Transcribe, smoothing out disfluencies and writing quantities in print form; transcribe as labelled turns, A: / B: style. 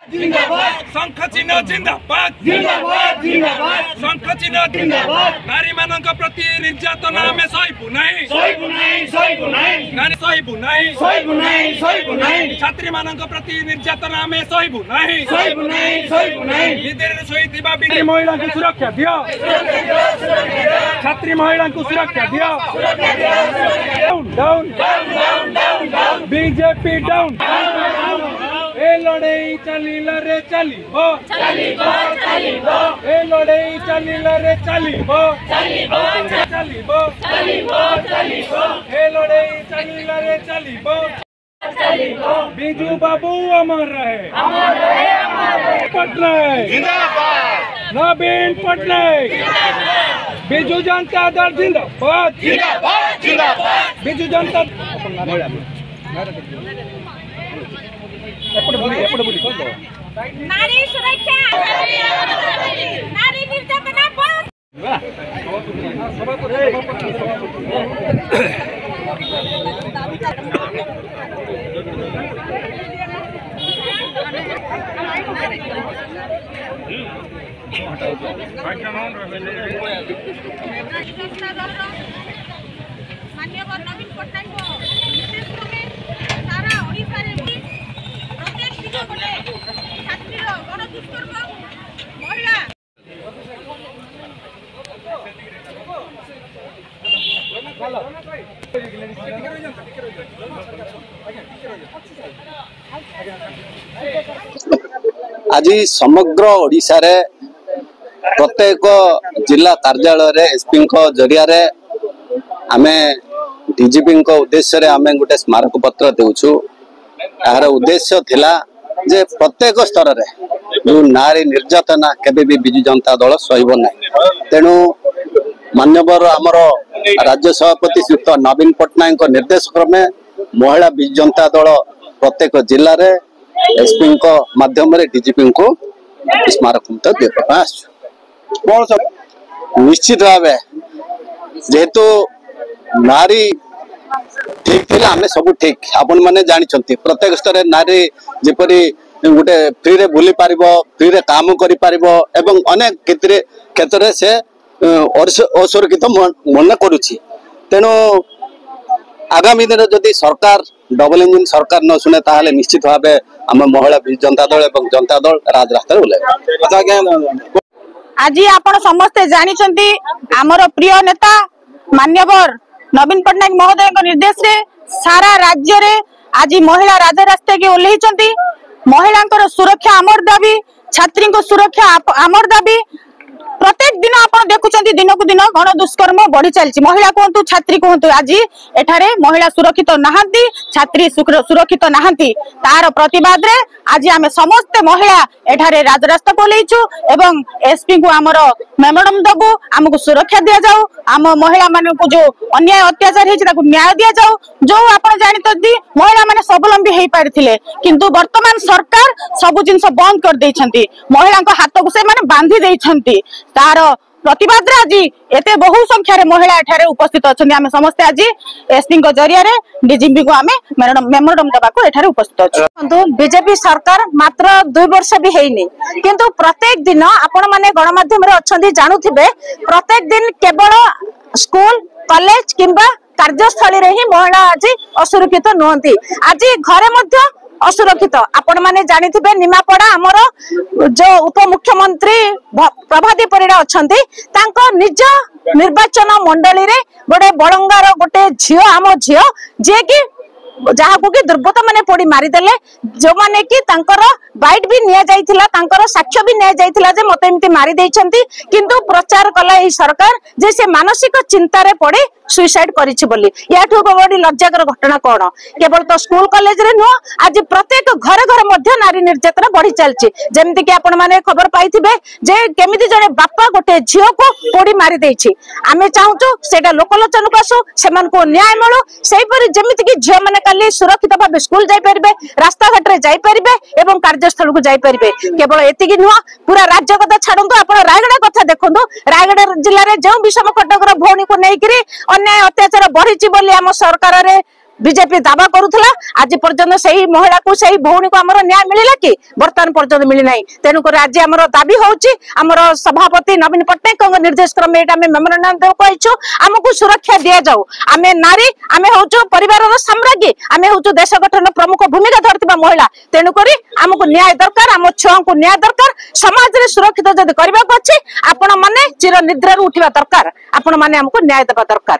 A: जिंदाबाद शंख चिन्ह जिंदाबाद जिंदाबाद जिंदाबाद शंख चिन्ह जिंदाबाद नारी मानक प्रति निर्यातना में सहिबु नहीं छात्री मानक प्रति निर्यातना में सहिबु नहीं निदेर सहितिबा बिना महिला को सुरक्षा दियो छात्री महिला को सुरक्षा दियो डाउन बीजेपी डाउन ए लड़ाई चलिला रे चलिबो ए लड़ाई चलिला रे चलिबो ए लड़ाई चलिला रे चलिबो बिजू बाबू अमर रहे पटनायक जिंदाबाद नवीन पटनायक बिजू जनता दल जिंदाबाद बिजू जनता
B: नारी सुरक्षा नारी निर्यातना बंद माननीय नवीन पटनायक सारा ओडिशा रे प्रत्येक दिग गोटे छात्री गण दुष्कर्म महिला
C: आज समग्र ओडिशा रे प्रत्येक जिला कार्यालय एसपी जरिया आमे डीजीपी उद्देश्य रे आमे गोटे स्मारक पत्र देउछु। यार उद्देश्य थिला जे प्रत्येक स्तर रे जो नारी निर्यातना केबे भी बिजु जनता दल सहिब ना। तेणु मान्यवर आमर राज्य सभापति श्रीयुक्त नवीन पटनायक निर्देश क्रमे महिला बिजु जनता दल प्रत्येक जिले में एसपी माध्यम डीजीपी को स्मारक निश्चित भाव जेहेतु नारी ठीक थी आम सब ठीक आपण मैंने जानते प्रत्येक स्तर नारी जपरी गोटे फ्री रे बुली पार फ्री रे काम करि पारिबो एवं अनेक क्षेत्र से असुरक्षित मन करुछि। तेणु आगामी दिन जदि सरकार डबल इंजिन सरकार न शुणे ताहले निश्चित भाव आम महिला जनता दल एवं जनता दल राजरास्ता ओल्हे।
B: आज आपण समस्ते जानिचंती आमर प्रिय नेता मान्यवर नवीन पटनायक महोदय निर्देश रे सारा राज्य रे आज महिला राजरास्ता के ओल्हेइचंती। महिला सुरक्षा आमर दाबी छात्री सुरक्षा आमर दाबी। प्रत्येक दिन आप देखुं दिन को दिन गण दुष्कर्म बढ़ी चलती महिला कहतु छात्री कहतु आज एठारे महिला सुरक्षित नहांती छात्री सुरक्षित नहांती तार प्रतिवाद रे आज आम समस्त महिला एठारे राजरास्ता को लेचु एवं एसपी को आमर मेमोरंडम दबु आमको सुरक्षा दिया जाऊ आम महिला मान को जो अन्याय अत्याचार है न्याय दिया जाऊ। जो आप जानते महिला माने स्वावलंबी हो पारिथिले किंतु वर्तमान सरकार सबु जिनस बंद कर देइछंती महिला हाथ को से माने बांधी देइछंती तार प्रतिवाद आज एते बहु संख्या रे महिला एठारे उपस्थित अछंती। आमे समस्त आज एसपी को जरिया रे डीजीपी को आमे मेमोरंडम दबा को एठारे उपस्थित अछि। बीजेपी सरकार मात्र 2 वर्ष भी हेइनी किंतु प्रत्येक दिन आपण माने गणमाध्यम रे अछंती जानुथिबे प्रत्येक दिन केवल स्कूल कॉलेज किंबा कार्यस्थली रे ही महिला आज असुरक्षित नुहंती आज घरे मध्य असुरक्षित। आपण माने जानिथिबे निमापड़ा आमर जो उप मुख्यमंत्री प्रभाती परिड़ा अछंती तांको निज निर्वाचन मंडली रे गोटे बड़ंगार गोटे झियो आम झियो जे कि जहाँ को कि दुर्बृत्त माने पोड़ी मारिदेले जो माने कि तांकर बाइट भी निया जाइथिला तांकर साक्ष्य भी निया जाइथिला जे मते एमती मारि दैछंती किंतु प्रचार कला एही सरकार जे से मानसिक चिंता रे पड़े सुइसाइड करिछि बोली याठू बड़ी लज्जाकर घटना कोन केवल तो स्कूल कॉलेज रे नुह आज प्रत्येक घरे घरे मध्य नारी निर्यातना बढ़ी चलछि। जेमति कि आपण माने खबर पाइथिबे जे केमिति जने बापा गोटे झियो को पोड़ी मारि दैछि आमे चाहूछु सेटा लोकलोचन को आसु सेमान को न्याय मिलु सेही परि जेमिति कि झियो माने काली सुरक्षित भाव स्कूल जाई परिबे रास्ता घाट रे जाई परिबे एवं कार्यस्थल को जाई परिबे। केवल एतिकी नुह पूरा राज्य कथा छाडंतु आपण रायगढ़ कथा देखंतु रायगढ़ जिल्ला रे जो विषम कटकर भौणी को नेइकरी अन्याय अत्याचार बढ़ी बोली आम सरकार रे बीजेपी दावा करुला आज पर्यंत से महिला को से भौणी को आमर न्याय मिलला कि बर्तमान पर्यंत मिली ना तेणुक आज आम दाबी होमर सभापति नवीन पट्टनायक निर्देश क्रमे मेमोरांडम देवु आमको सुरक्षा दि जाऊ आम नारी आम हूँ परिवार साम्राज्ञी आम हूँ देश गठन प्रमुख भूमिका धरती महिला तेणुक आमको न्याय दरकार आम छुआ को न्याय दरकार समाज में सुरक्षित जब करने अच्छी आपण मैंने चिर निद्रा उठा दरकार आपण मैंने आमको न्याय देवा दरकार।